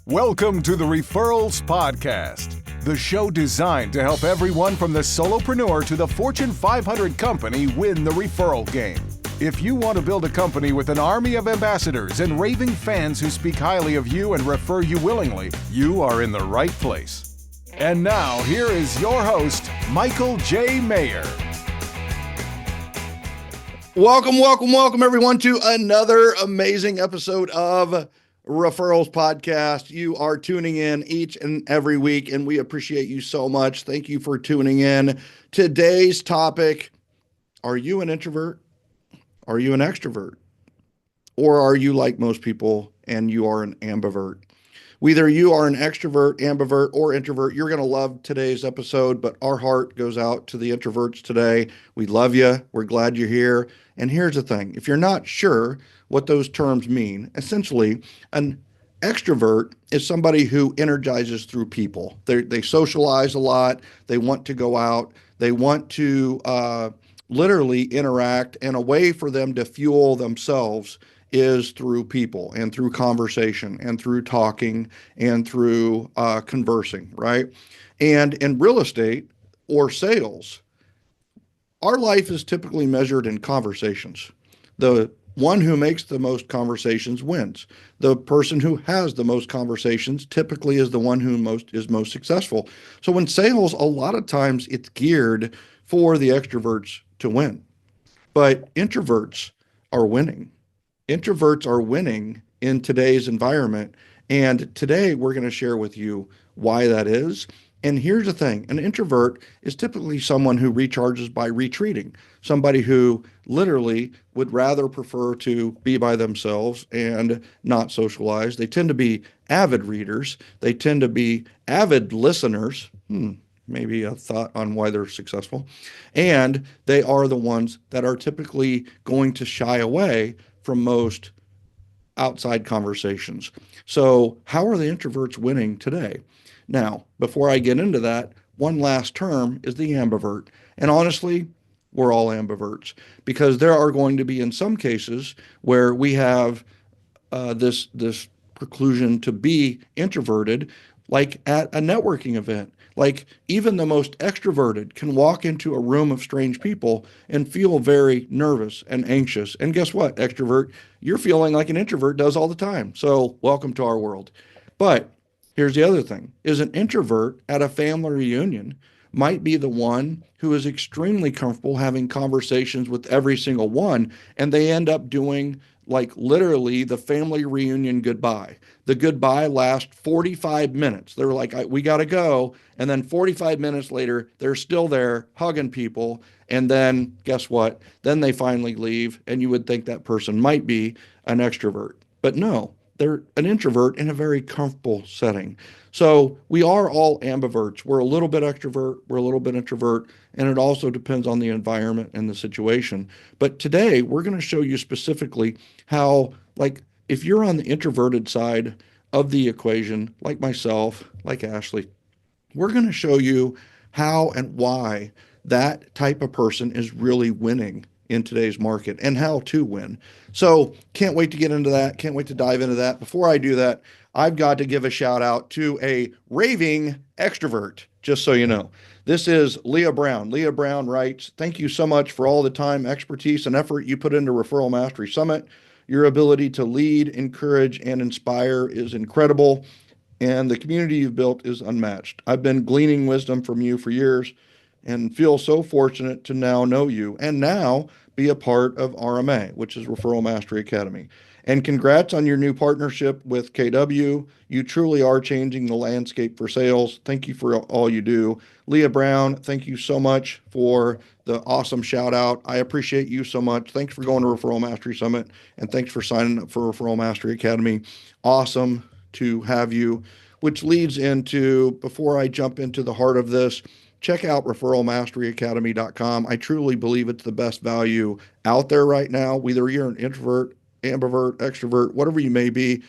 Welcome to the Referrals Podcast, the show designed to help everyone from the solopreneur to the Fortune 500 company win the referral game. If you want to build a company with an army of ambassadors and raving fans who speak highly of you and refer you willingly, you are in the right place. And now, here is your host, Michael J. Maher. Welcome, everyone, to another amazing episode of Referrals Podcast. You are tuning in each and every week, and we appreciate you so much. Thank you for tuning in. Today's topic, are you an introvert? Are you an extrovert? Or are you like most people and you are an ambivert? Whether you are an extrovert, ambivert, or introvert, you're going to love today's episode, but our heart goes out to the introverts today. We love you. We're glad you're here. And here's the thing. If you're not sure what those terms mean, essentially, an extrovert is somebody who energizes through people. They socialize a lot. They want to go out. They want to literally interact, and a way for them to fuel themselves is through people and through conversation and through talking and through conversing, right? And in real estate or sales, our life is typically measured in conversations. The one who makes the most conversations wins. The person who has the most conversations typically is the one who is most successful. So in sales, a lot of times it's geared for the extroverts to win, but introverts are winning. Introverts are winning in today's environment. And today we're going to share with you why that is. And here's the thing. An introvert is typically someone who recharges by retreating, somebody who literally would rather prefer to be by themselves and not socialize. They tend to be avid readers. They tend to be avid listeners. Maybe a thought on why they're successful. And they are the ones that are typically going to shy away from most outside conversations. So how are the introverts winning today? Now, before I get into that, one last term is the ambivert. And honestly, we're all ambiverts, because there are going to be, in some cases, where we have this preclusion to be introverted, like at a networking event. Like even the most extroverted can walk into a room of strange people and feel very nervous and anxious. And guess what, extrovert? You're feeling like an introvert does all the time. So welcome to our world. But here's the other thing, is an introvert at a family reunion might be the one who is extremely comfortable having conversations with every single one, and they end up doing like literally the family reunion goodbye. The goodbye lasts 45 minutes. They're like, we got to go. And then 45 minutes later, they're still there hugging people. And then guess what? Then they finally leave. And you would think that person might be an extrovert. But no, they're an introvert in a very comfortable setting. So we are all ambiverts. We're a little bit extrovert, we're a little bit introvert, and it also depends on the environment and the situation. But today we're going to show you specifically how, like, if you're on the introverted side of the equation, like myself, like Ashley, we're going to show you how and why that type of person is really winning in today's market and how to win. So can't wait to get into that. Can't wait to dive into that. Before I do that, I've got to give a shout out to a raving extrovert, just so you know. This is Leah Brown. Leah Brown writes, "Thank you so much for all the time, expertise, and effort you put into Referral Mastery Summit. Your ability to lead, encourage, and inspire is incredible, and the community you've built is unmatched. I've been gleaning wisdom from you for years and feel so fortunate to now know you and now be a part of RMA, which is Referral Mastery Academy. And congrats on your new partnership with KW. You truly are changing the landscape for sales. Thank you for all you do." Leah Brown, thank you so much for the awesome shout out. I appreciate you so much. Thanks for going to Referral Mastery Summit, and thanks for signing up for Referral Mastery Academy. Awesome to have you, which leads into, before I jump into the heart of this, check out referralmasteryacademy.com. I truly believe it's the best value out there right now, whether you're an introvert, ambivert, extrovert, whatever you may be.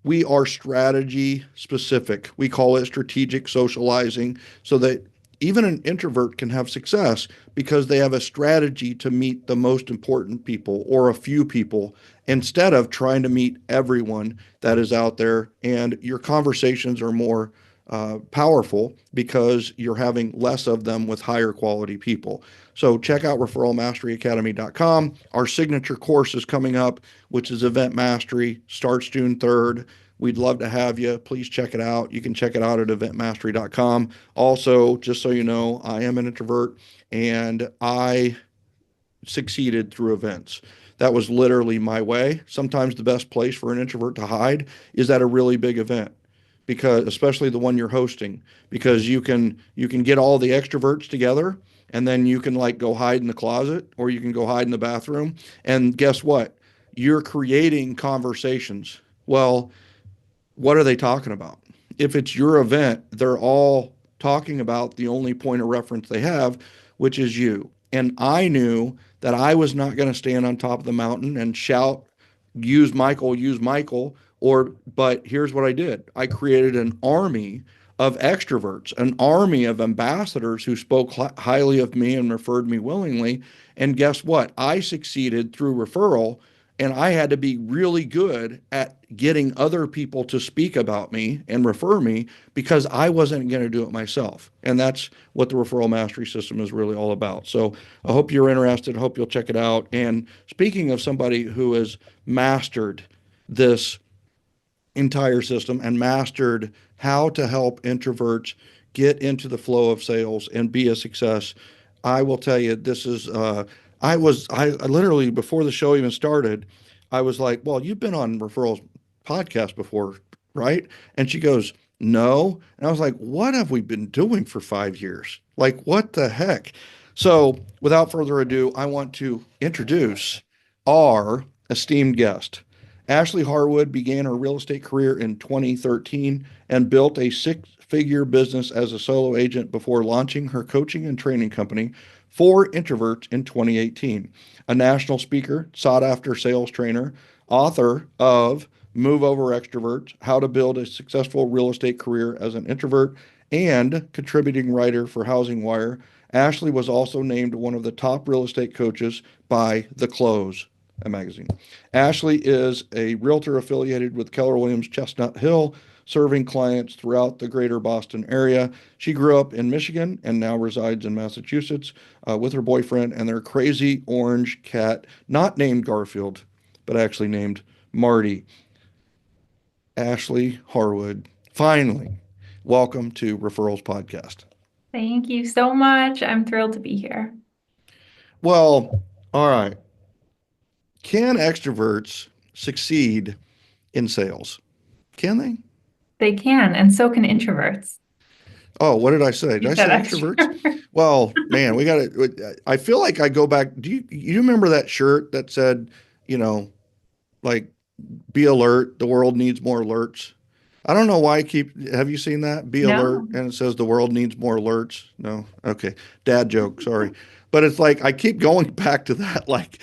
We are strategy specific. We call it strategic socializing, so that even an introvert can have success because they have a strategy to meet the most important people or a few people instead of trying to meet everyone that is out there. And your conversations are more powerful because you're having less of them with higher quality people. So check out referralmasteryacademy.com. Our signature course is coming up, which is Event Mastery, starts June 3rd. We'd love to have you. Please check it out. You can check it out at eventmastery.com. Also, just so you know, I am an introvert and I succeeded through events. That was literally my way. Sometimes the best place for an introvert to hide is at a really big event, because especially the one you're hosting, because you can get all the extroverts together and then you can like go hide in the closet or you can go hide in the bathroom, and guess what? You're creating conversations. Well, what are they talking about? If it's your event, they're all talking about the only point of reference they have, which is you. And I knew that I was not going to stand on top of the mountain and shout, use Michael, but here's what I did. I created an army of extroverts, an army of ambassadors who spoke highly of me and referred me willingly. And guess what? I succeeded through referral, and I had to be really good at getting other people to speak about me and refer me because I wasn't going to do it myself. And that's what the referral mastery system is really all about. So I hope you're interested. I hope you'll check it out. And speaking of somebody who has mastered this entire system and mastered how to help introverts get into the flow of sales and be a success, I will tell you, this is, I literally, before the show even started, I was like, well, you've been on Referrals Podcast before, right? And she goes, no. And I was like, what have we been doing for 5 years? Like, what the heck? So without further ado, I want to introduce our esteemed guest. Ashley Harwood began her real estate career in 2013 and built a six-figure business as a solo agent before launching her coaching and training company for Introverts in 2018. A national speaker, sought-after sales trainer, author of Move Over Extroverts, How to Build a Successful Real Estate Career as an Introvert, and contributing writer for Housing Wire, Ashley was also named one of the top real estate coaches by The Close, a magazine. Ashley is a realtor affiliated with Keller Williams Chestnut Hill, serving clients throughout the greater Boston area. She grew up in Michigan and now resides in Massachusetts with her boyfriend and their crazy orange cat, not named Garfield, but actually named Marty. Ashley Harwood, finally, welcome to Referrals Podcast. Thank you so much. I'm thrilled to be here. Well, all right. Can extroverts succeed in sales? Can they? They can, and so can introverts. Oh, what did I say? Did You I said say extroverts? Well, man, we got to, I feel like I go back. Do you remember that shirt that said, you know, like, be alert, the world needs more alerts? I don't know why have you seen that? Be alert, No. and it says the world needs more alerts. No? Okay. Dad joke, sorry. But it's like, I keep going back to that, like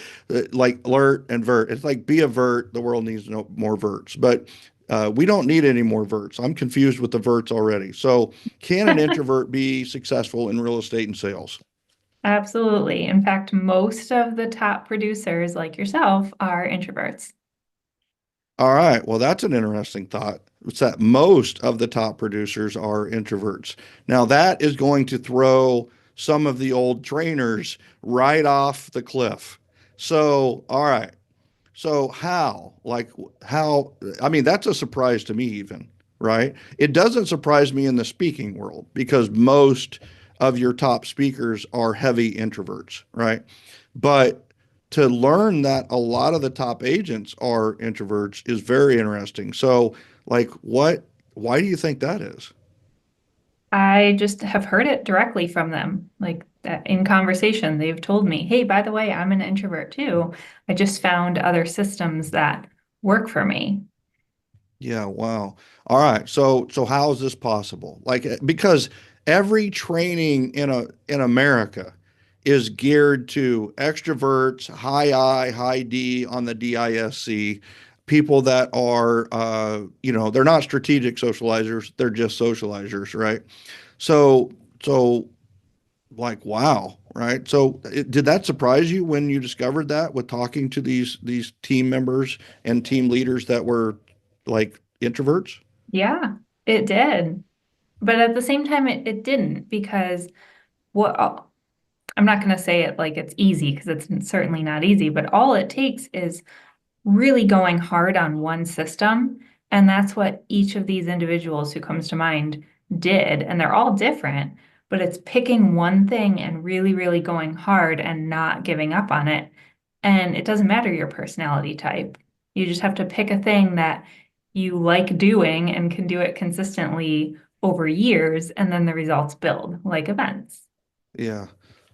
alert and vert. It's like, be a vert, the world needs no more verts. But we don't need any more verts. I'm confused with the verts already. So can an introvert be successful in real estate and sales? Absolutely. In fact, most of the top producers like yourself are introverts. All right. Well, that's an interesting thought. It's that most of the top producers are introverts. Now, that is going to throw some of the old trainers right off the cliff. So, all right. So, I mean, that's a surprise to me, even, right? It doesn't surprise me in the speaking world because most of your top speakers are heavy introverts, right? But to learn that a lot of the top agents are introverts is very interesting. So, why do you think that is? I just have heard it directly from them. Like that in conversation, they've told me, hey, by the way, I'm an introvert too. I just found other systems that work for me. Yeah, wow. All right. So how is this possible? Like, because every training in America is geared to extroverts, high I, high D on the DISC, people that are they're not strategic socializers, they're just socializers, right? So like, wow, right? So did that surprise you when you discovered that with talking to these team members and team leaders that were like introverts? Yeah, it did. But at the same time, it didn't because what I'm not going to say it like it's easy because it's certainly not easy, but all it takes is really going hard on one system. And that's what each of these individuals who comes to mind did. And they're all different, but it's picking one thing and really, really going hard and not giving up on it. And it doesn't matter your personality type. You just have to pick a thing that you like doing and can do it consistently over years, and then the results build like events. Yeah.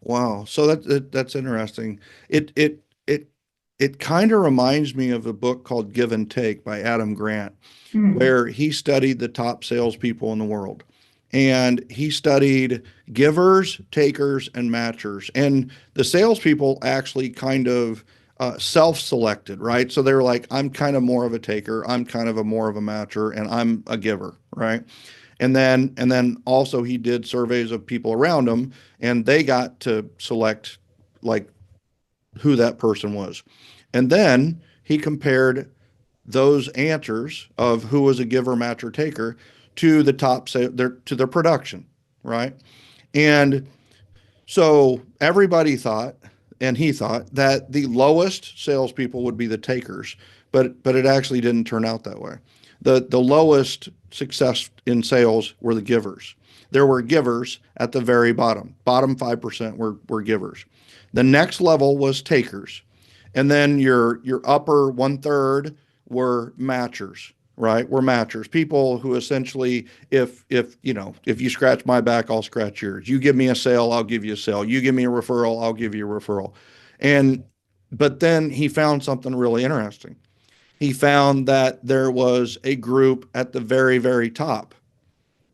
Wow. So that's interesting. It it kind of reminds me of a book called Give and Take by Adam Grant, Mm, where he studied the top salespeople in the world. And he studied givers, takers, and matchers. And the salespeople actually kind of self-selected, right? So they were like, I'm kind of more of a taker, I'm kind of a more of a matcher, and I'm a giver, right? And then also he did surveys of people around him, and they got to select like who that person was. And then he compared those answers of who was a giver, matcher, taker to the top say their to their production, right? And so everybody thought, and he thought that the lowest salespeople would be the takers, but it actually didn't turn out that way. The lowest success in sales were the givers. There were givers at the very bottom. Bottom 5% were givers. The next level was takers. And then your upper one third were matchers, right? Were matchers, people who essentially, if you scratch my back, I'll scratch yours. You give me a sale, I'll give you a sale. You give me a referral, I'll give you a referral. And but then he found something really interesting. He found that there was a group at the very, very top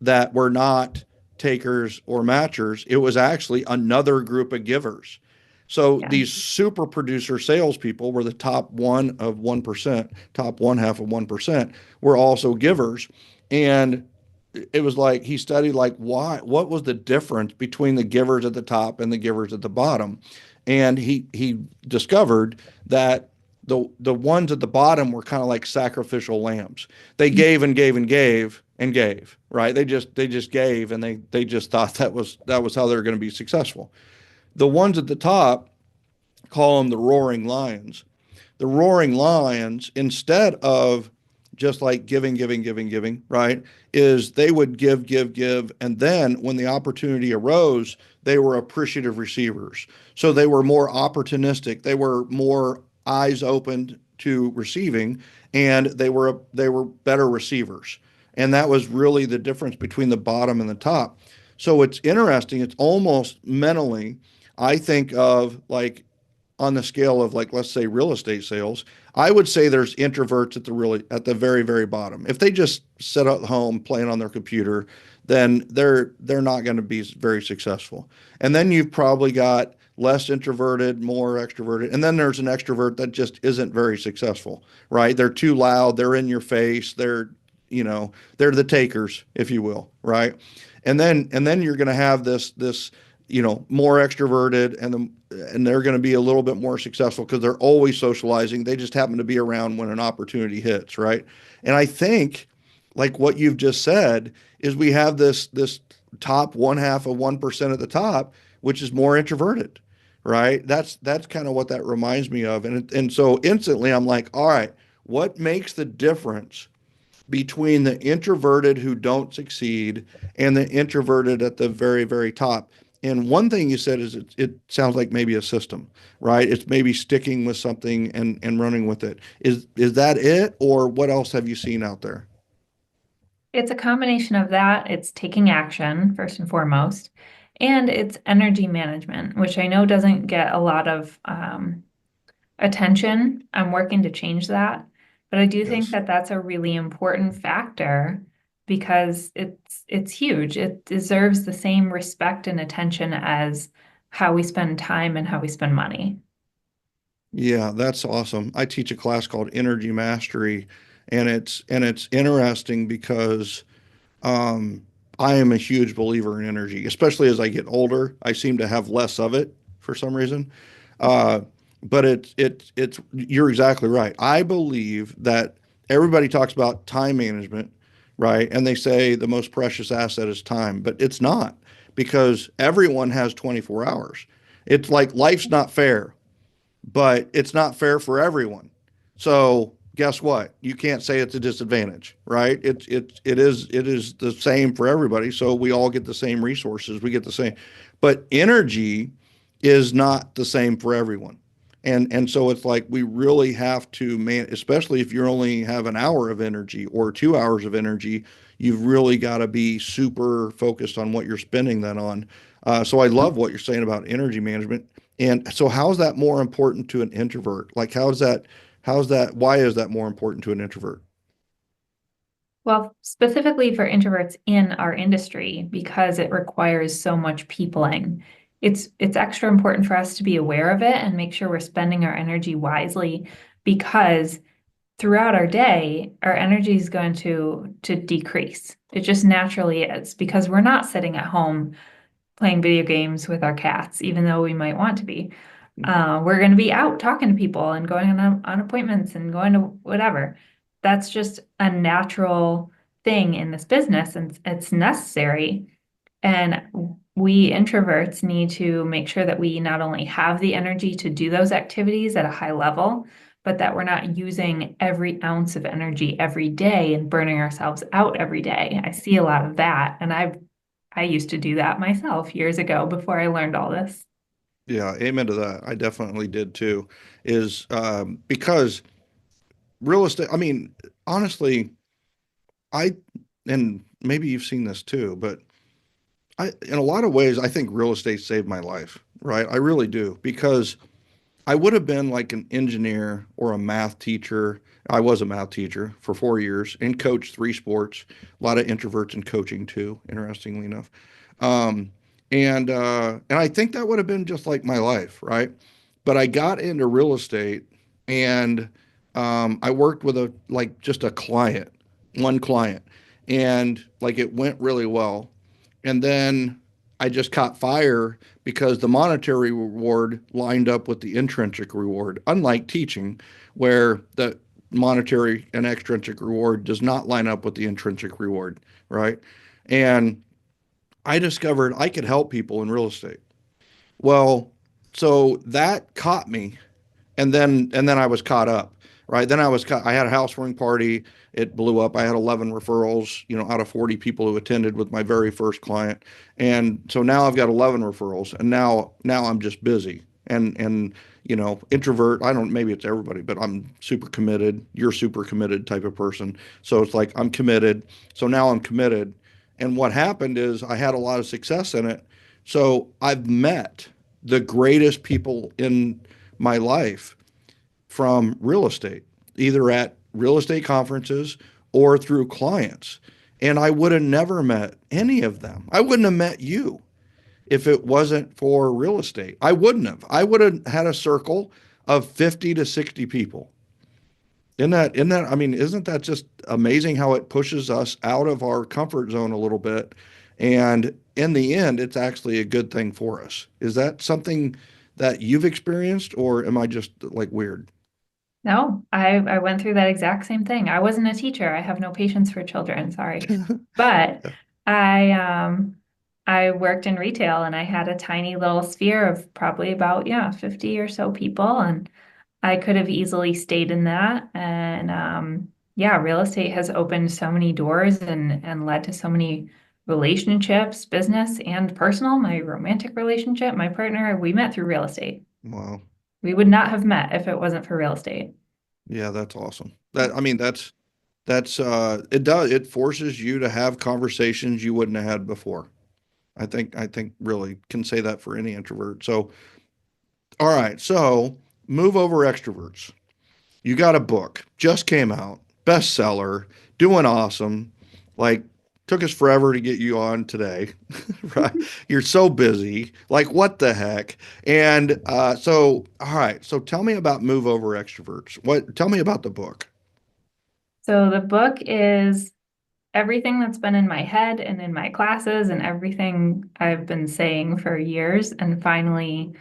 that were not takers or matchers. It was actually another group of givers. So yeah. these super producer salespeople were the top one of 1%, top one half of 1%, were also givers. And it was like he studied like what was the difference between the givers at the top and the givers at the bottom. And he discovered that the ones at the bottom were kind of like sacrificial lambs. They gave and gave and gave and gave, right? They just gave, and they just thought that was how they were going to be successful. The ones at the top, call them the roaring lions. The roaring lions, instead of just like giving, giving, giving, giving, right, is they would give, give, give. And then when the opportunity arose, they were appreciative receivers. So they were more opportunistic. They were more eyes open to receiving, and they were better receivers. And that was really the difference between the bottom and the top. So it's interesting. It's almost mentally, I think of like on the scale of like let's say real estate sales, I would say there's introverts at the very very bottom. If they just sit at home playing on their computer, then they're not going to be very successful. And then you've probably got less introverted, more extroverted, and then there's an extrovert that just isn't very successful, right? They're too loud, they're in your face, they're the takers, if you will, right? And then you're going to have this more extroverted, and they're going to be a little bit more successful because they're always socializing. They just happen to be around when an opportunity hits, right? And I think like what you've just said is we have this top one half of 1% at the top, which is more introverted, right? That's kind of what that reminds me of. And so instantly I'm like, all right, what makes the difference between the introverted who don't succeed and the introverted at the very, very top? And one thing you said is it sounds like maybe a system, right? It's maybe sticking with something and running with it. Is that it, or what else have you seen out there? It's a combination of that. It's taking action, first and foremost, and it's energy management, which I know doesn't get a lot of attention. I'm working to change that, but I do think Yes. that that's a really important factor because it's huge. It deserves the same respect and attention as how we spend time and how we spend money. Yeah, that's awesome. I teach a class called Energy Mastery, and it's interesting because um, I am a huge believer in energy, especially as I get older. I seem to have less of it for some reason. Uh, but it's you're exactly right. I believe that everybody talks about time management, right? And they say the most precious asset is time, but it's not because everyone has 24 hours. It's like life's not fair, but it's not fair for everyone. So guess what? You can't say it's a disadvantage, right? It is the same for everybody. So we all get the same resources. We get the same, but energy is not the same for everyone. And so it's like we really have to man, especially if you only have an hour of energy or 2 hours of energy, you've really got to be super focused on what you're spending that on. So I love what you're saying about energy management. And so how is that more important to an introvert? Like why is that more important to an introvert? Well, specifically for introverts in our industry, because it requires so much peopling, it's extra important for us to be aware of it and make sure we're spending our energy wisely because throughout our day, our energy is going to decrease. It just naturally is because we're not sitting at home playing video games with our cats, even though we might want to be. We're going to be out talking to people and going on appointments and going to whatever. That's just a natural thing in this business, and it's necessary. And we introverts need to make sure that we not only have the energy to do those activities at a high level, but that we're not using every ounce of energy every day and burning ourselves out every day. I see a lot of that, and I used to do that myself years ago before I learned all this. Yeah, amen to that. I definitely did too. Is because real estate, I mean, honestly, I, and maybe you've seen this too, but in a lot of ways, I think real estate saved my life, right? I really do, because I would have been like an engineer or a math teacher. I was a math teacher for 4 years and coached 3 sports, a lot of introverts in coaching too, interestingly enough. Um, and I think that would have been just like my life, right? But I got into real estate and I worked with just a client, one client, and like it went really well. And then I just caught fire because the monetary reward lined up with the intrinsic reward, unlike teaching, where the monetary and extrinsic reward does not line up with the intrinsic reward, right? And I discovered I could help people in real estate. Well, so that caught me, and then I was caught up, right? Then I had a housewarming party. It blew up. I had 11 referrals, out of 40 people who attended with my very first client. And so now I've got 11 referrals, and now I'm just busy. And introvert, I don't, maybe it's everybody, but I'm super committed. You're super committed type of person. So it's like I'm committed. So now I'm committed. And what happened is I had a lot of success in it. So I've met the greatest people in my life from real estate, either at real estate conferences or through clients. And I would have never met any of them. I wouldn't have met you if it wasn't for real estate. I wouldn't have. I would have had a circle of 50 to 60 people. I mean, isn't that just amazing how it pushes us out of our comfort zone a little bit? And in the end, it's actually a good thing for us. Is that something that you've experienced, or am I just like weird? No, I went through that exact same thing. I wasn't a teacher. I have no patience for children, sorry. But I worked in retail and I had a tiny little sphere of probably about 50 or so people, and I could have easily stayed in that. And real estate has opened so many doors and led to so many relationships, business and personal. My romantic relationship, my partner, we met through real estate. Wow. We would not have met if it wasn't for real estate. Yeah, that's awesome. I mean, it forces you to have conversations you wouldn't have had before. I think really can say that for any introvert. So, all right. So Move Over Extroverts. You got a book, just came out, bestseller, doing awesome. Like, took us forever to get you on today, right? You're so busy. Like, what the heck? And all right. So tell me about Move Over Extroverts. Tell me about the book. So the book is everything that's been in my head and in my classes and everything I've been saying for years. And finally,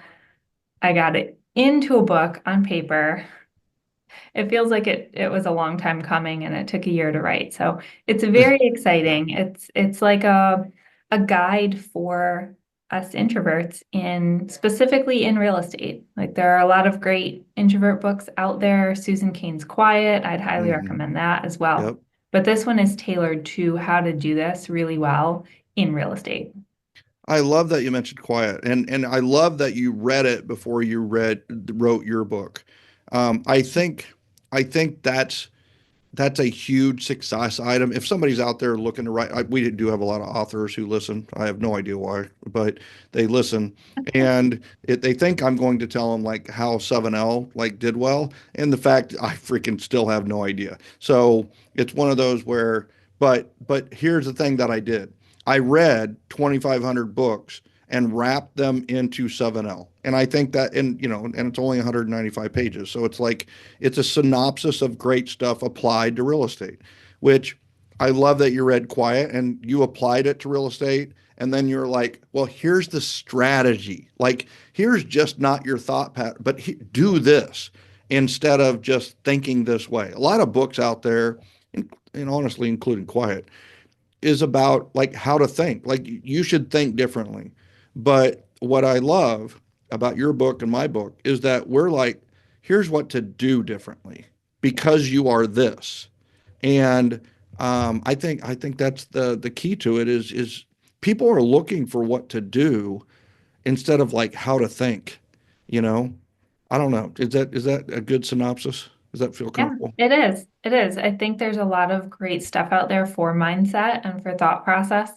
I got it into a book on paper. It feels like it was a long time coming and it took a year to write. So it's very Yeah. exciting. It's like a guide for us introverts in specifically in real estate. Like there are a lot of great introvert books out there. Susan Cain's Quiet, I'd highly Hmm. recommend that as well. Yep. But this one is tailored to how to do this really well in real estate. I love that you mentioned quiet, and I love that you read it before you wrote your book. I think that's a huge success item. If somebody's out there looking to write, we do have a lot of authors who listen. I have no idea why, but they listen, and they think I'm going to tell them like how 7L like did well, and the fact I freaking still have no idea. So it's one of those where, but here's the thing that I did. I read 2,500 books and wrapped them into 7L. And I think that, and it's only 195 pages. So it's like, it's a synopsis of great stuff applied to real estate, which I love that you read Quiet and you applied it to real estate. And then you're like, well, here's the strategy. Like, here's just not your thought pattern, but do this instead of just thinking this way. A lot of books out there, and honestly, including Quiet, is about like how to think. Like you should think differently. But what I love about your book and my book is that we're like, here's what to do differently because you are this. And I think that's the key to it is people are looking for what to do instead of like how to think, you know? I don't know. Is that a good synopsis? Does that feel Yeah, comfortable? it is. It is. I think there's a lot of great stuff out there for mindset and for thought process.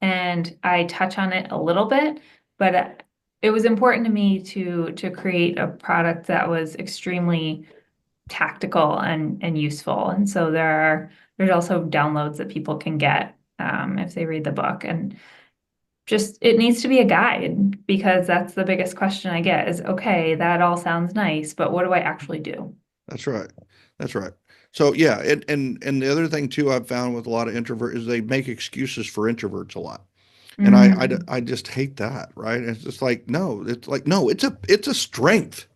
And I touch on it a little bit, but it was important to me to create a product that was extremely tactical and useful. And so there's also downloads that people can get if they read the book. And just it needs to be a guide because that's the biggest question I get is, okay, that all sounds nice, but what do I actually do? That's right. That's right. So yeah, and the other thing too I've found with a lot of introverts is they make excuses for introverts a lot. And Mm, I just hate that, right? It's just like, no, it's like, no, it's a strength.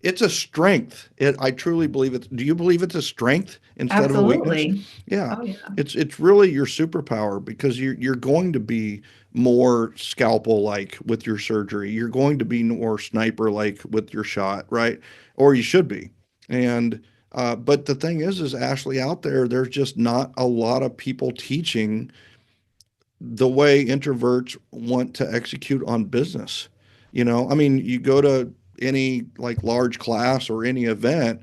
It's a strength. I truly believe it. Do you believe it's a strength instead of a weakness? absolutely. Yeah. Oh yeah. It's really your superpower because you're going to be more scalpel like with your surgery. You're going to be more sniper like with your shot, right? Or you should be. And but the thing is Ashley, out there, there's just not a lot of people teaching the way introverts want to execute on business. I mean, you go to any like large class or any event,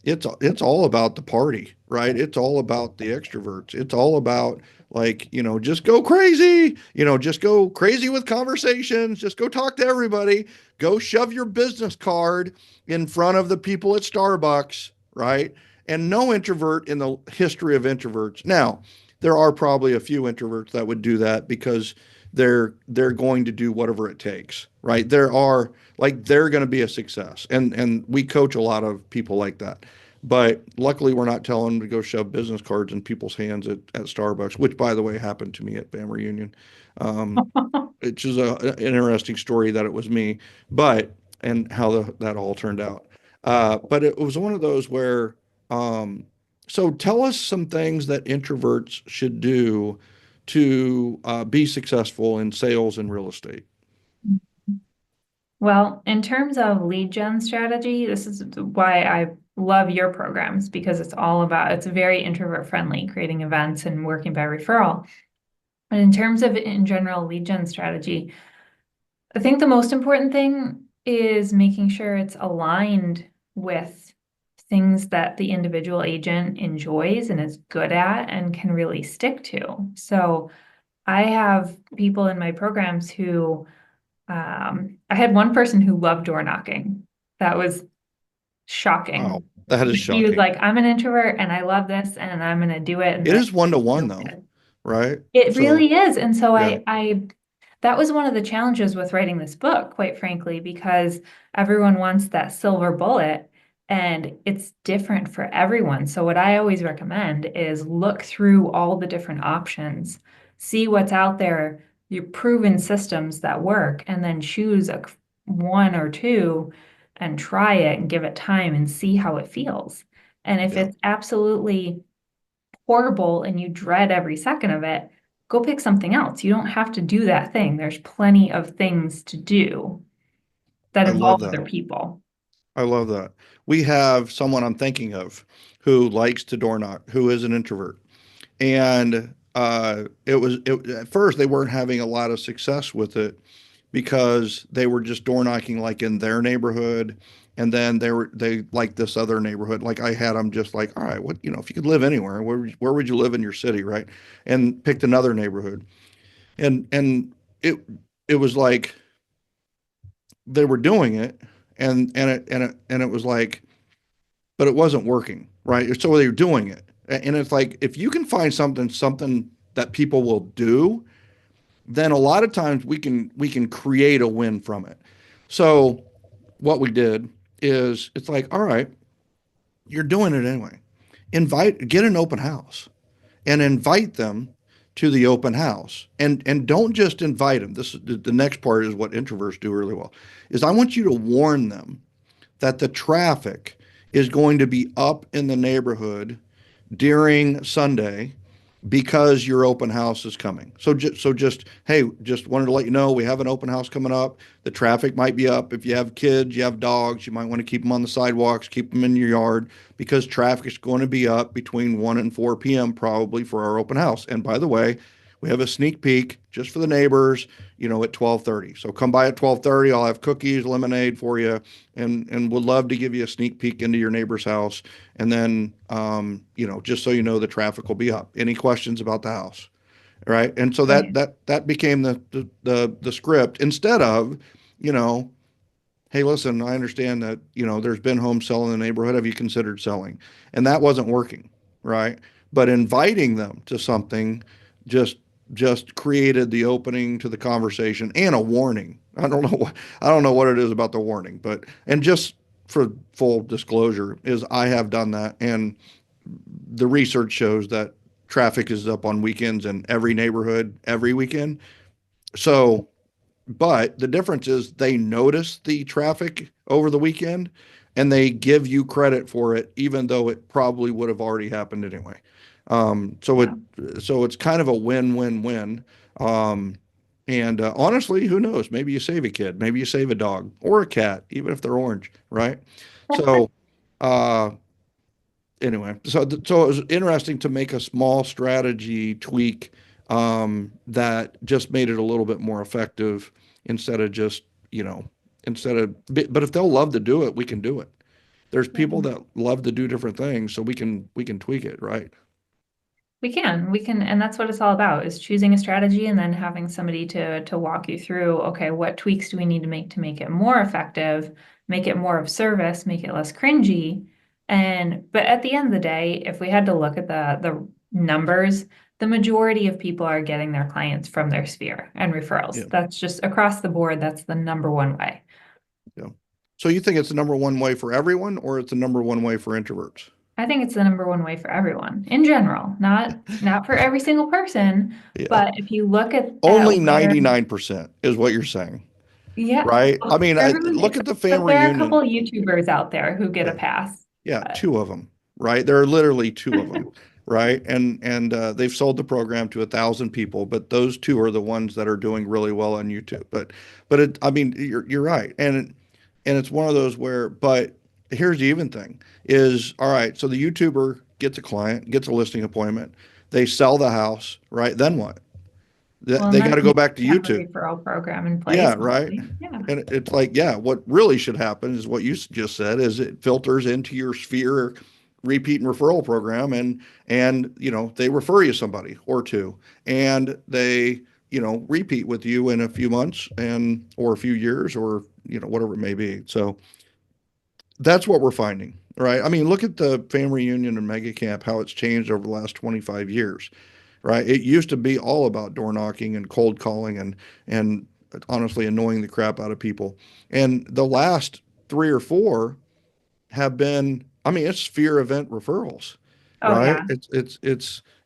it's all about the party, right? It's all about the extroverts. It's all about like, just go crazy, just go crazy with conversations, just go talk to everybody, go shove your business card in front of the people at Starbucks, right? And no introvert in the history of introverts. Now, there are probably a few introverts that would do that because they're going to do whatever it takes, right? There are like they're going to be a success, and we coach a lot of people like that. But luckily, we're not telling them to go shove business cards in people's hands at Starbucks, which, by the way, happened to me at Bam Reunion. Um, which is an interesting story that it was me, but and how that all turned out. But it was one of those where, um, so tell us some things that introverts should do to be successful in sales and real estate. Well, in terms of lead gen strategy, this is why I love your programs because it's very introvert friendly, creating events and working by referral. And in terms of in general lead gen strategy, I think the most important thing is making sure it's aligned with things that the individual agent enjoys and is good at and can really stick to. So I have people in my programs who I had one person who loved door knocking. That was Wow, shocking. that is But he was shocking. like, I'm an introvert and I love this and I'm going to do it. And It is one to one feel though, good. right? It So really is. And so yeah, that was one of the challenges with writing this book, quite frankly, because everyone wants that silver bullet. And it's different for everyone. So what I always recommend is look through all the different options, see what's out there, your proven systems that work, and then choose one or two and try it and give it time and see how it feels. And if Yeah, it's absolutely horrible and you dread every second of it, go pick something else. You don't have to do that thing. There's plenty of things to do that I love involve that. other people. I love that. We have someone I'm thinking of who likes to door knock, who is an introvert. And at first they weren't having a lot of success with it because they were just door knocking like in their neighborhood. And then they like this other neighborhood. Like I had them just like, all right, what, if you could live anywhere, where would you live in your city? Right. And picked another neighborhood. And it, it was like they were doing it and it was like, but it wasn't working. Right. So they were doing it. And it's like, if you can find something that people will do, then a lot of times we can create a win from it. So what we did is it's like, all right, you're doing it anyway. Get an open house and invite them to the open house. And don't just invite them. The next part is what introverts do really well. Is I want you to warn them that the traffic is going to be up in the neighborhood during Sunday because your open house is coming. So just hey, just wanted to let you know we have an open house coming up. The traffic might be up. If you have kids, you have dogs, you might want to keep them on the sidewalks, keep them in your yard because traffic is going to be up between 1 and 4 p.m. probably for our open house. And by the way, we have a sneak peek just for the neighbors, at 12:30. So come by at 12:30. I'll have cookies, lemonade for you, and would love to give you a sneak peek into your neighbor's house. And then, just so you know, the traffic will be up. Any questions about the house, right? And so that Right. that became the script instead of, you know, hey, listen, I understand that there's been homes selling in the neighborhood. Have you considered selling? And that wasn't working, right? But inviting them to something just just created the opening to the conversation and a warning. I don't know what it is about the warning, but and just for full disclosure is I have done that and the research shows that traffic is up on weekends in every neighborhood every weekend. So, but the difference is they notice the traffic over the weekend and they give you credit for it, even though it probably would have already happened anyway. So it Yeah. so it's kind of a win-win-win. Um, and honestly, who knows? Maybe you save a kid, maybe you save a dog or a cat, even if they're orange, right? So uh, anyway, so it was interesting to make a small strategy tweak that just made it a little bit more effective instead of just instead of but if they'll love to do it, we can do it. There's people that love to do different things, so we can tweak it, right? We can, and that's what it's all about, is choosing a strategy and then having somebody to walk you through, okay, what tweaks do we need to make it more effective, make it more of service, make it less cringy. But at the end of the day, if we had to look at the numbers, the majority of people are getting their clients from their sphere and referrals. Yeah, That's just across the board, that's the number one way. yeah. So you think it's the number one way for everyone, or it's the number one way for introverts? I think it's the number one way for everyone in general, not for every single person, Yeah. but if you look at Only where, 99% is what you're saying, yeah, right? I well, mean, for everyone, look at the but family there are a couple reunion. of YouTubers out there who get a Yeah. pass. Yeah, But two of them, right? There are literally two of them, right? And they've sold the program to 1,000 people, but those two are the ones that are doing really well on YouTube. I mean, you're right, and it's one of those where. But here's the even thing: is all right. So the YouTuber gets a client, gets a listing appointment, they sell the house, right? Then what? They, well, and they got then to go you back to have a YouTube. referral program in Yeah, place, right. hopefully. Yeah. And it's like, yeah, what really should happen is what you just said is it filters into your sphere repeat and referral program and they refer you somebody or two and they repeat with you in a few months and or a few years or whatever it may be. So that's what we're finding, right? I mean, look at the family reunion and mega camp, how it's changed over the last 25 years, right? It used to be all about door knocking and cold calling and honestly annoying the crap out of people. And the last three or four, have been, I mean, it's sphere event referrals, Oh right?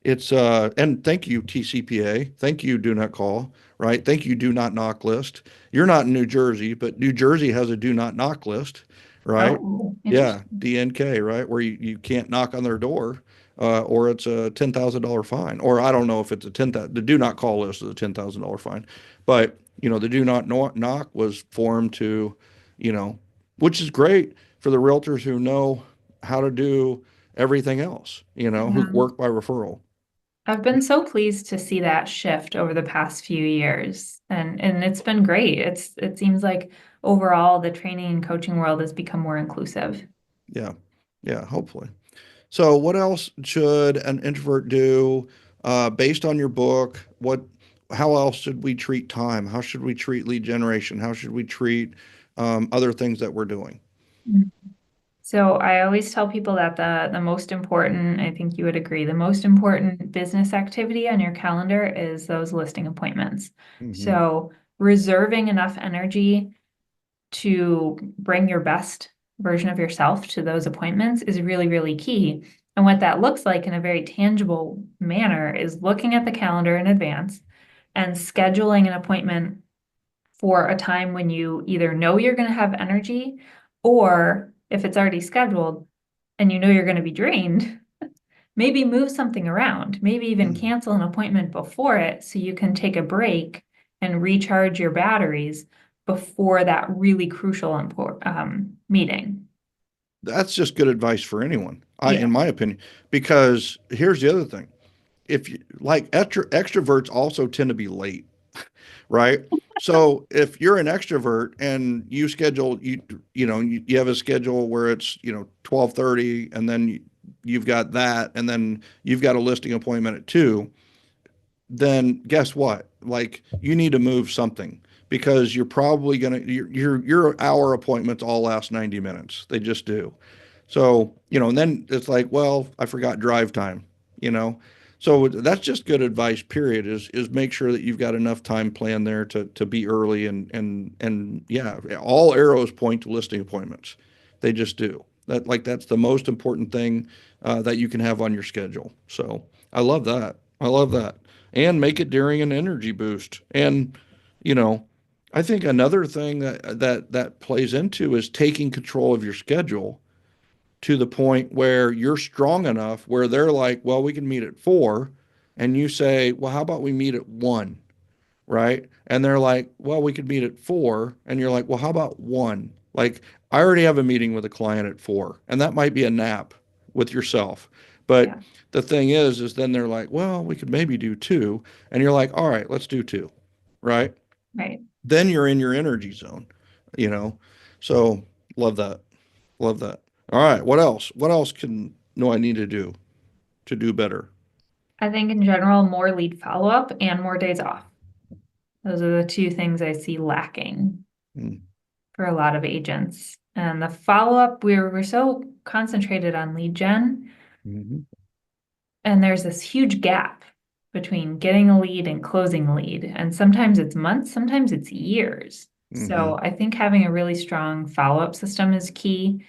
yeah. And thank you, TCPA. Thank you, Do Not Call, right? Thank you, Do Not Knock list. You're not in New Jersey, but New Jersey has a Do Not Knock list, right? Oh, Yeah, interesting. DNK, right? Where you can't knock on their door, or it's a $10,000 fine. Or I don't know if it's a 10,000, the Do Not Call list is a $10,000 fine. But, the Do Not Knock was formed to, you know, which is great for the realtors who know how to do everything else, who Yeah. work by referral. I've been so pleased to see that shift over the past few years, and it's been great. It seems like overall the training and coaching world has become more inclusive. Yeah. Yeah. Hopefully. So, what else should an introvert do based on your book? How else should we treat time? How should we treat lead generation? How should we treat other things that we're doing? Mm. So I always tell people that the most important, I think you would agree, the most important business activity on your calendar is those listing appointments. Hmm. So reserving enough energy to bring your best version of yourself to those appointments is really, really key. And what that looks like in a very tangible manner is looking at the calendar in advance and scheduling an appointment for a time when you either know you're going to have energy, or if it's already scheduled and you know you're going to be drained, maybe move something around, maybe even Mm. cancel an appointment before it so you can take a break and recharge your batteries before that really crucial meeting. That's just good advice for anyone, Yeah. in my opinion, because here's the other thing. If you like extroverts also tend to be late, right? So if you're an extrovert and you have a schedule where it's 12:30, and then you've got that, and then you've got a listing appointment at 2, then guess what? Like, you need to move something, because you're probably gonna your hour appointments all last 90 minutes. They just do. So, and then it's like, well, I forgot drive time, you know. So that's just good advice, period, is make sure that you've got enough time planned there to be early, and yeah, all arrows point to listing appointments. They just do. That's the most important thing that you can have on your schedule. So I love that. I love that. And make it during an energy boost. And, you know, I think another thing that plays into is taking control of your schedule to the point where you're strong enough where they're like, well, we can meet at 4. And you say, well, how about we meet at 1? Right? And they're like, well, we could meet at 4. And you're like, well, how about 1? Like, I already have a meeting with a client at 4, and that might be a nap with yourself. But Yeah. the thing is then they're like, well, we could maybe do 2. And you're like, all right, let's do 2. Right? Right. Then you're in your energy zone, you know? So love that. Love that. All right. What else? What else I need to do better? I think in general, more lead follow-up and more days off. Those are the two things I see lacking Mm. for a lot of agents. And the follow-up, we're so concentrated on lead gen, Mhm. and there's this huge gap between getting a lead and closing a lead. And sometimes it's months, sometimes it's years. So Mhm. I think having a really strong follow-up system is key.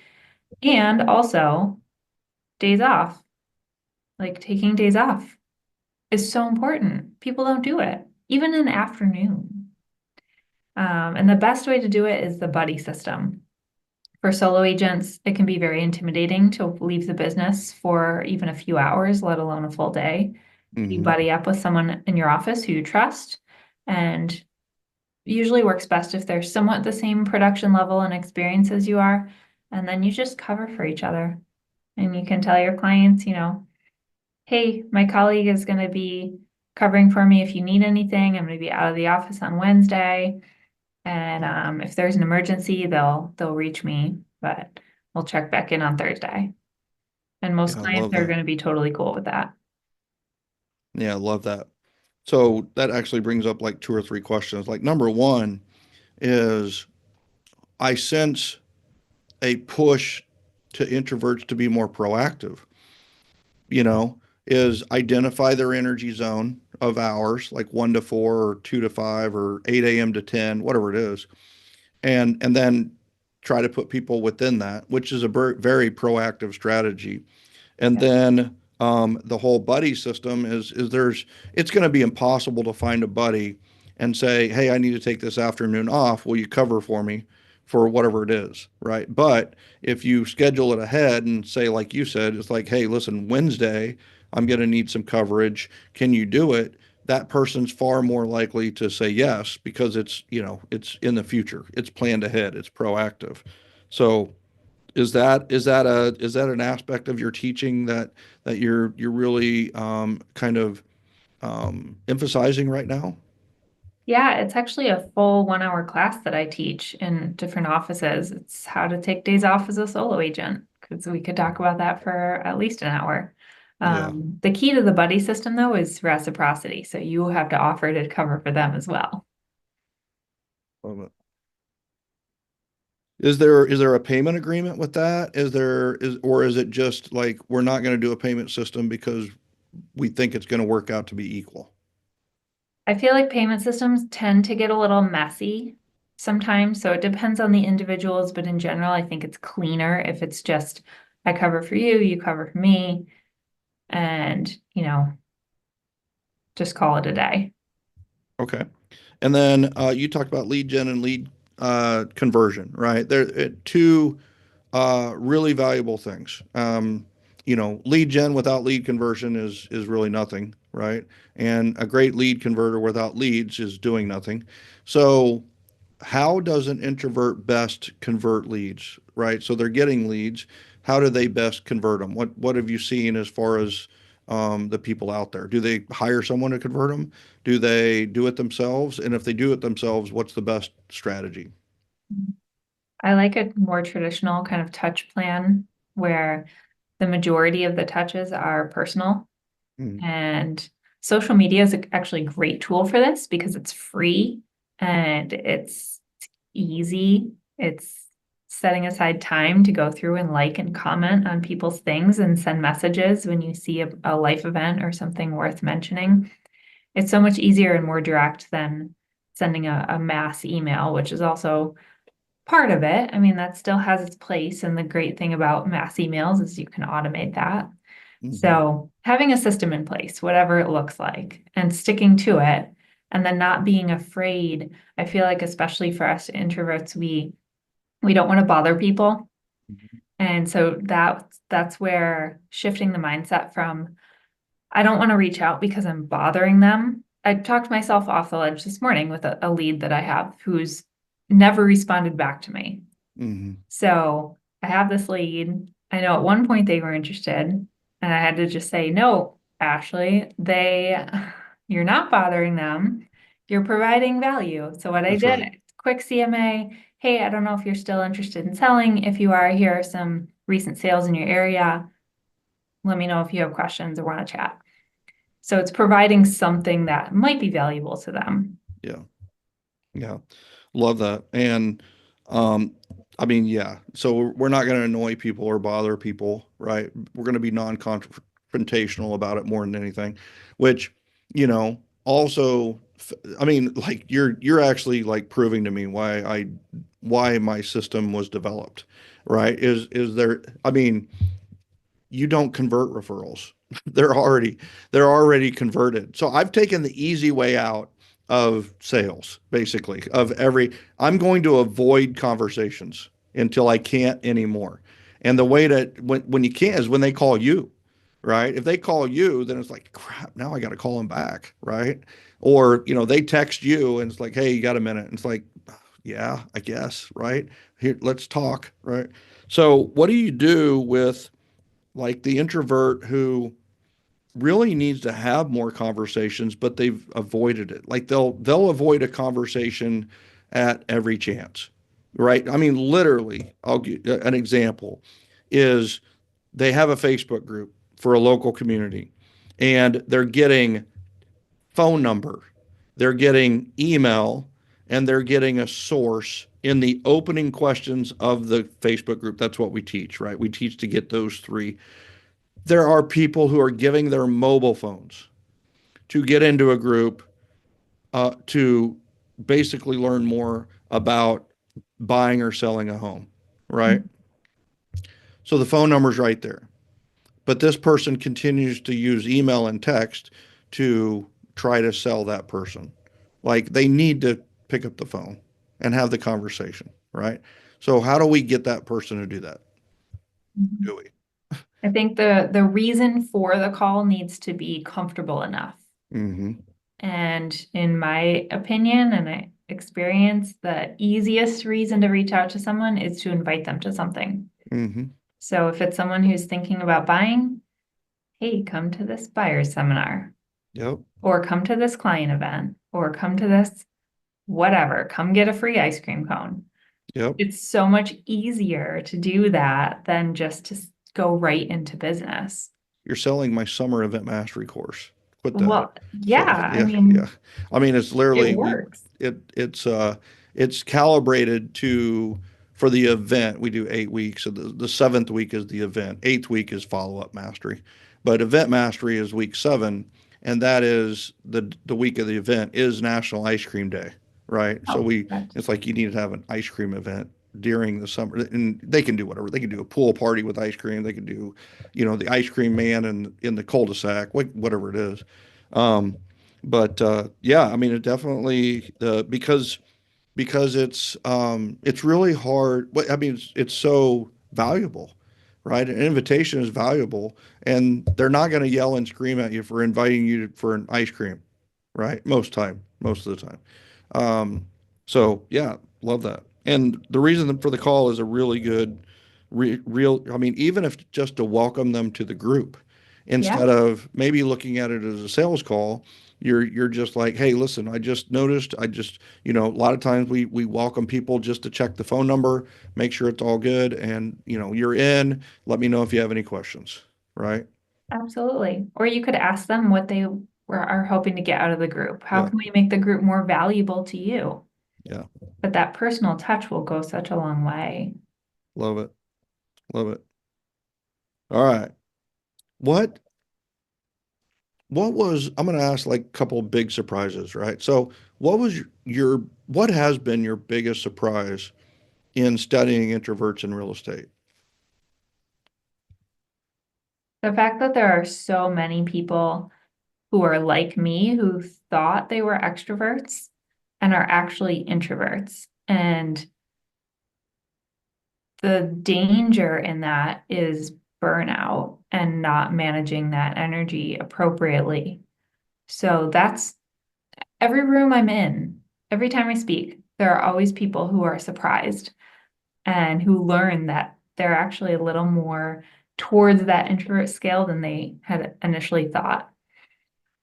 And also days off, like taking days off is so important. People don't do it, even in the afternoon. And the best way to do it is the buddy system. For solo agents, it can be very intimidating to leave the business for even a few hours, let alone a full day. You Mhm. buddy up with someone in your office who you trust, and usually works best if they're somewhat the same production level and experience as you are. And then you just cover for each other. And you can tell your clients, hey, my colleague is going to be covering for me if you need anything. I'm going to be out of the office on Wednesday. And if there's an emergency, they'll reach me, but we'll check back in on Thursday. And most Yeah, I clients love are that. going to be totally cool with that. Yeah, I love that. So that actually brings up like 2 or 3 questions. Like, number one is, I sense a push to introverts to be more proactive, you know, is identify their energy zone of hours, like 1 to 4 or 2 to 5 or 8 a.m. to 10, whatever it is. And then try to put people within that, which is a very proactive strategy. And Yeah. then the whole buddy system is it's going to be impossible to find a buddy and say, hey, I need to take this afternoon off. Will you cover for me for whatever it is, right? But if you schedule it ahead and say, like you said, it's like, hey, listen, Wednesday, I'm going to need some coverage. Can you do it? That person's far more likely to say yes because it's in the future. It's planned ahead. It's proactive. So is that an aspect of your teaching that you're really kind of emphasizing right now? Yeah, it's actually a full 1 hour class that I teach in different offices. It's how to take days off as a solo agent, because we could talk about that for at least an hour. Yeah. The key to the buddy system, though, is reciprocity. So you have to offer to cover for them as well. Love it. Is there a payment agreement with that? Is it just like we're not going to do a payment system because we think it's going to work out to be equal? I feel like payment systems tend to get a little messy sometimes. So it depends on the individuals, but in general, I think it's cleaner if it's just I cover for you, you cover for me, and just call it a day. Okay. And then you talked about lead gen and lead conversion, right? They're two really valuable things. Lead gen without lead conversion is really nothing, right? And a great lead converter without leads is doing nothing. So how does an introvert best convert leads, right? So they're getting leads. How do they best convert them? What have you seen as far as the people out there? Do they hire someone to convert them? Do they do it themselves? And if they do it themselves, what's the best strategy? I like a more traditional kind of touch plan where the majority of the touches are personal. Mm, And social media is actually a great tool for this because it's free and it's easy. It's setting aside time to go through and like and comment on people's things and send messages when you see a life event or something worth mentioning. It's so much easier and more direct than sending a mass email, which is also part of it. I mean, that still has its place. And the great thing about mass emails is you can automate that. mhm, So having a system in place, whatever it looks like, and sticking to it, and then not being afraid. I feel like especially for us introverts, we don't want to bother people. mhm. And so that's where shifting the mindset from I don't want to reach out because I'm bothering them. I talked myself off the ledge this morning with a lead that I have who's never responded back to me. Mhm. So I have this lead. I know at one point they were interested, and I had to just say, no, Ashley, you're not bothering them. You're providing value. So what I That's did, right. quick CMA, hey, I don't know if you're still interested in selling. If you are, here are some recent sales in your area. Let me know if you have questions or want to chat. So it's providing something that might be valuable to them. Yeah. Yeah. Love that. And um, I mean, yeah. So we're not going to annoy people or bother people, right? We're going to be non-confrontational about it more than anything, which, also, I mean, like you're actually like proving to me why my system was developed, right? I mean, you don't convert referrals. They're already they're already converted. So I've taken the easy way out of sales, basically, I'm going to avoid conversations until I can't anymore. And the way that when you can't is when they call you, right? If they call you, then it's like, crap, now I got to call them back, right? Or, they text you and it's like, hey, you got a minute? And it's like, yeah, I guess, right? Here, let's talk, right? So what do you do with like the introvert who really needs to have more conversations, but they've avoided it? Like they'll avoid a conversation at every chance, right? I mean, literally, I'll give an example is they have a Facebook group for a local community and they're getting phone number, they're getting email, and they're getting a source in the opening questions of the Facebook group. That's what we teach, right? We teach to get those three. There are people who are giving their mobile phones to get into a group to basically learn more about buying or selling a home. right? So the phone number's right there. But this person continues to use email and text to try to sell that person. Like they need to pick up the phone and have the conversation, right? So how do we get that person to do that? Mhm. Do we? I think the reason for the call needs to be comfortable enough. Mm-hmm. And in my opinion and experience, the easiest reason to reach out to someone is to invite them to something. Mm-hmm. So if it's someone who's thinking about buying, hey, come to this buyer's seminar, Yep. or come to this client event, or come to this whatever, come get a free ice cream cone. Yep. It's so much easier to do that than just to go right into business. You're selling my summer event mastery course. Quit that. Well, So yeah, I yeah, yeah. mean, I mean, it's it literally works. it's calibrated to for the event. We do 8 weeks. So the seventh week is the event. Eighth week is follow up mastery, but event mastery is week 7, and that is the week of the event is National Ice Cream Day, right? So Oh, that's it's like you need to have an ice cream event during the summer, and they can do whatever. They can do a pool party with ice cream. They can do, the ice cream man in the cul-de-sac, whatever it is. Um, but yeah, I mean, it definitely because it's really hard. I mean, it's so valuable, right? An invitation is valuable, and they're not going to yell and scream at you for inviting you for an ice cream, right? Most of the time. So yeah, love that. And the reason for the call is a really good, real. I mean, even if just to welcome them to the group, yeah, instead of maybe looking at it as a sales call, you're just like, hey, listen, I just noticed, a lot of times we welcome people just to check the phone number, make sure it's all good, and you're in. Let me know if you have any questions, right? absolutely. Or you could ask them what they are hoping to get out of the group. How Yeah, can we make the group more valuable to you? yeah, But that personal touch will go such a long way. love it, love it. All right, what what was I'm going to ask like a couple of big surprises, right? So, what has been your biggest surprise in studying introverts in real estate? The fact that there are so many people who are like me who thought they were extroverts and are actually introverts. And the danger in that is burnout and not managing that energy appropriately. So that's every room I'm in, every time I speak, there are always people who are surprised and who learn that they're actually a little more towards that introvert scale than they had initially thought.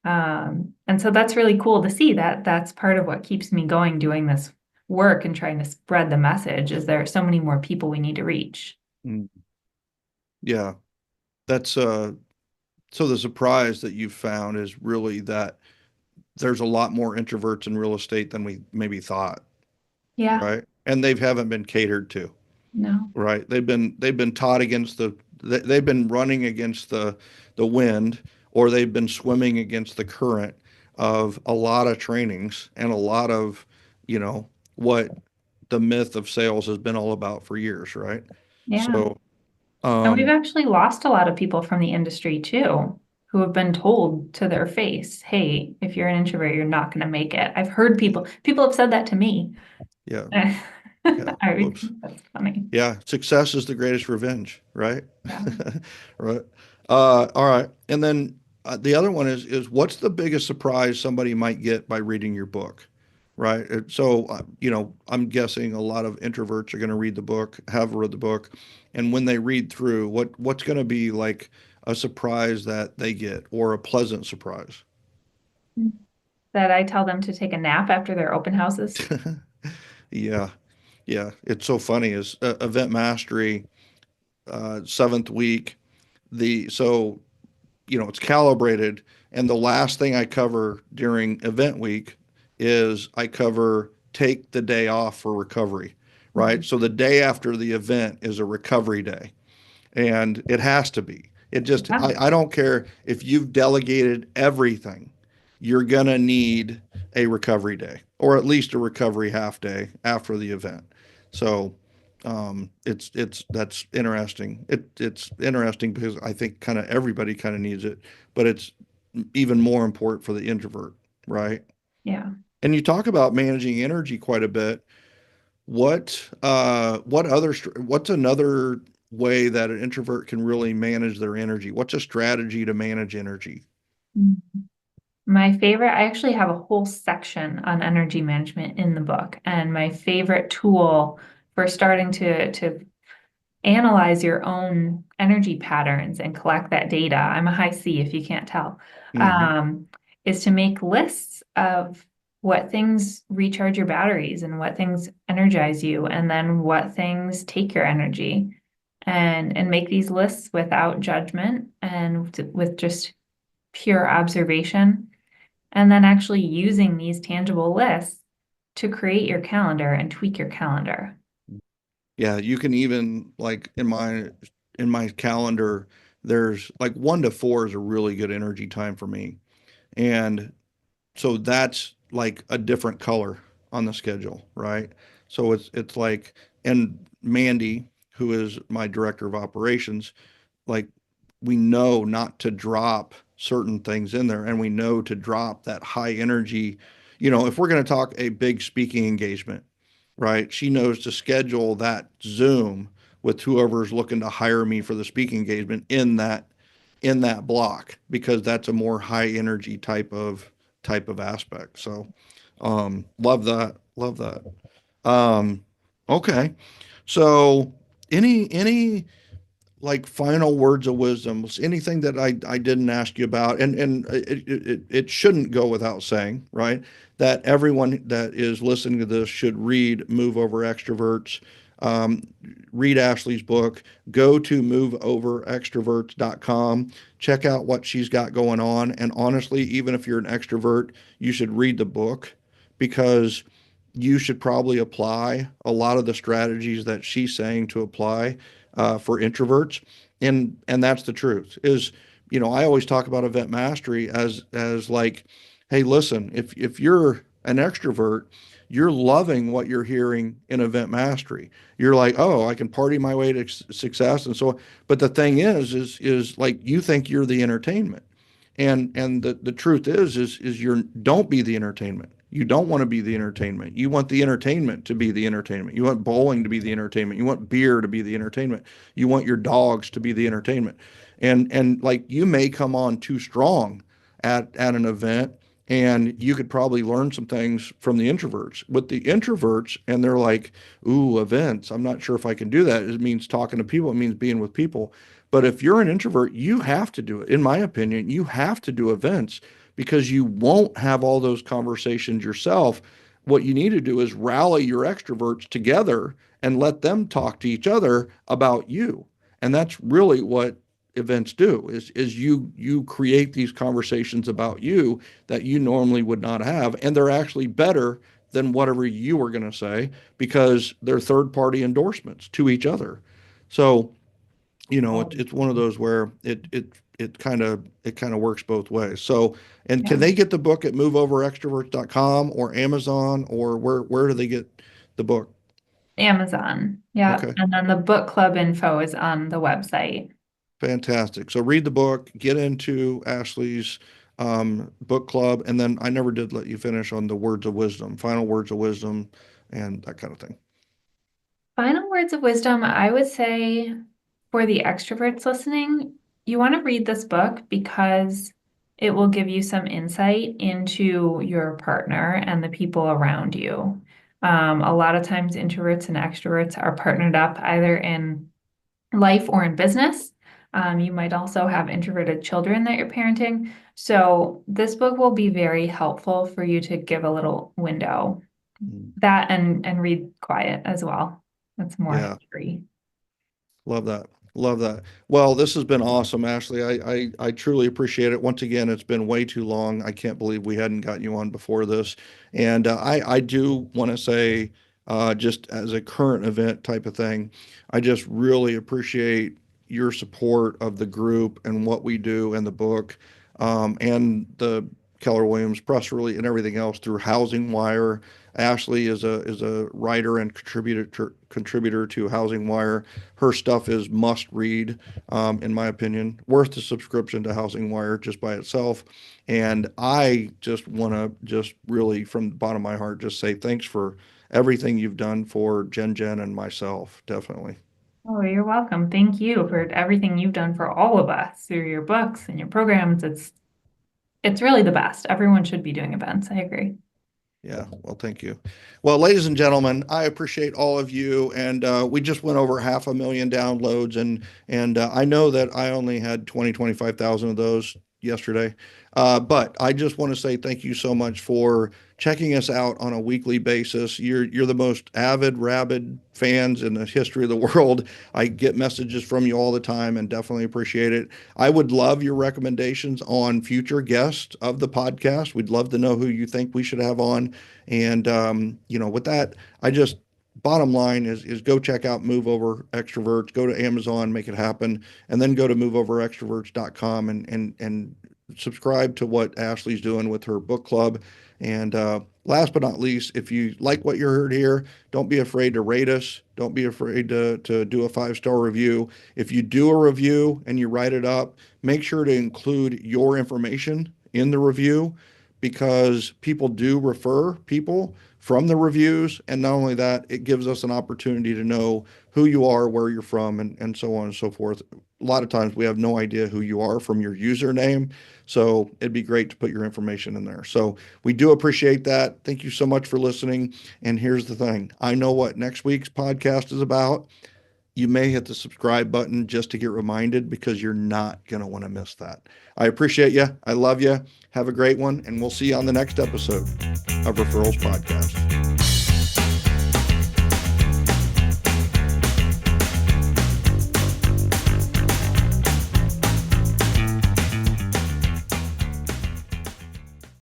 And so that's really cool to see that that's part of what keeps me going doing this work and trying to spread the message is there are so many more people we need to reach. Mm, yeah, that's so the surprise that you've found is really that there's a lot more introverts in real estate than we maybe thought, Yeah, right? And they haven't been catered to, no, right? They've been taught against they've been running against the wind, or they've been swimming against the current of a lot of trainings and a lot of, what the myth of sales has been all about for years, right? yeah. So, And we've um, actually lost a lot of people from the industry too, who have been told to their face, hey, if you're an introvert, you're not going to make it. I've heard people have said that to me. yeah, yeah. I Whoops. think that's funny. Yeah, success is the greatest revenge, right? Yeah. Right. All right. And then the other one is what's the biggest surprise somebody might get by reading your book, right? So, I'm guessing a lot of introverts are going to read the book, have read the book, and when they read through, what's going to be like a surprise that they get or a pleasant surprise? That I tell them to take a nap after their open houses. Yeah. Yeah. It's so funny is event mastery, seventh week. So it's calibrated. And the last thing I cover during event week is I cover take the day off for recovery, right? Mhm. So the day after the event is a recovery day, and it has to be. Yeah, I don't care if you've delegated everything, you're going to need a recovery day or at least a recovery half day after the event. So, That's interesting. It's interesting because I think kind of everybody kind of needs it, but it's even more important for the introvert, right? Yeah. And you talk about managing energy quite a bit. What's another way that an introvert can really manage their energy? What's a strategy to manage energy? My favorite, I actually have a whole section on energy management in the book, and my favorite tool for starting to analyze your own energy patterns and collect that data. I'm a high C if you can't tell. Hmm. Um, is to make lists of what things recharge your batteries and what things energize you, and then what things take your energy. And make these lists without judgment and with just pure observation, and then actually using these tangible lists to create your calendar and tweak your calendar. Yeah, you can even like in my calendar, there's like 1 to 4 is a really good energy time for me. And so that's like a different color on the schedule, right? So it's like, and Mandy, who is my director of operations, like we know not to drop certain things in there, and we know to drop that high energy. If we're going to talk a big speaking engagement, right? She knows to schedule that Zoom with whoever's looking to hire me for the speaking engagement in that block, because that's a more high energy type of aspect. So love that. Love that. Okay. So any like final words of wisdom, anything that I didn't ask you about, and it shouldn't go without saying, right, that everyone that is listening to this should read Move Over Extroverts, um, read Ashley's book, go to moveoverextroverts.com, check out what she's got going on. And honestly, even if you're an extrovert, you should read the book, because you should probably apply a lot of the strategies that she's saying to apply for introverts. And that's the truth. Is I always talk about event mastery as like, hey, listen, if you're an extrovert, you're loving what you're hearing in event mastery. You're like, oh, I can party my way to success, and so. But the thing is like, you think you're the entertainment, and the truth is you're don't be the entertainment. You don't want to be the entertainment. You want the entertainment to be the entertainment. You want bowling to be the entertainment. You want beer to be the entertainment. You want your dogs to be the entertainment. And like, you may come on too strong at an event, and you could probably learn some things from the introverts. With the introverts, and they're like, ooh, events. I'm not sure if I can do that. It means talking to people. It means being with people. But if you're an introvert, you have to do it. In my opinion, you have to do events, because you won't have all those conversations yourself. What you need to do is rally your extroverts together and let them talk to each other about you. And that's really what events do, is you create these conversations about you that you normally would not have, and they're actually better than whatever you were going to say, because they're third party endorsements to each other. So it's one of those where it kind of works both ways. So, and can Yeah. they get the book at moveoverextroverts.com or Amazon, or where do they get the book? Amazon. Yeah. Okay, And then the book club info is on the website. fantastic. So read the book, get into Ashley's book club, and then I never did let you finish on the words of wisdom, final words of wisdom, and that kind of thing. Final words of wisdom, I would say for the extroverts listening, you want to read this book because it will give you some insight into your partner and the people around you. A lot of times, introverts and extroverts are partnered up either in life or in business. You might also have introverted children that you're parenting. So, this book will be very helpful for you to give a little window. Mm. That and read quiet as well. That's more Yeah. free. Love that. Love that. Well, this has been awesome, Ashley. I truly appreciate it. Once again, it's been way too long. I can't believe we hadn't gotten you on before this. And I do want to say, just as a current event type of thing, I just really appreciate your support of the group and what we do and the book, and the Keller Williams press release and everything else through Housing Wire. Ashley is a writer and contributor to Housing Wire. Her stuff is must read, in my opinion, worth the subscription to Housing Wire just by itself. And I just want to just really from the bottom of my heart just say thanks for everything you've done for Jen and myself. Definitely. Oh, you're welcome. Thank you for everything you've done for all of us through your books and your programs. It's really the best. Everyone should be doing events. I agree. Yeah, well, thank you. Well, ladies and gentlemen, I appreciate all of you, and we just went over 500,000 downloads, and I know that I only had 25,000 of those yesterday, but I just want to say thank you so much for checking us out on a weekly basis. You're the most avid, rabid fans in the history of the world. I get messages from you all the time and definitely appreciate it. I would love your recommendations on future guests of the podcast. We'd love to know who you think we should have on. And, with that, bottom line is go check out Move Over Extroverts, go to Amazon, make it happen, and then go to moveoverextroverts.com and subscribe to what Ashley's doing with her book club. And last but not least, if you like what you heard here, don't be afraid to rate us. Don't be afraid to do a 5-star review. If you do a review and you write it up, make sure to include your information in the review, because people do refer people from the reviews. And not only that, it gives us an opportunity to know who you are, where you're from, and so on and so forth. A lot of times we have no idea who you are from your username. So it'd be great to put your information in there. So we do appreciate that. Thank you so much for listening. And here's the thing. I know what next week's podcast is about. You may hit the subscribe button just to get reminded, because you're not going to want to miss that. I appreciate you. I love you. Have a great one. And we'll see you on the next episode of Referrals Podcast.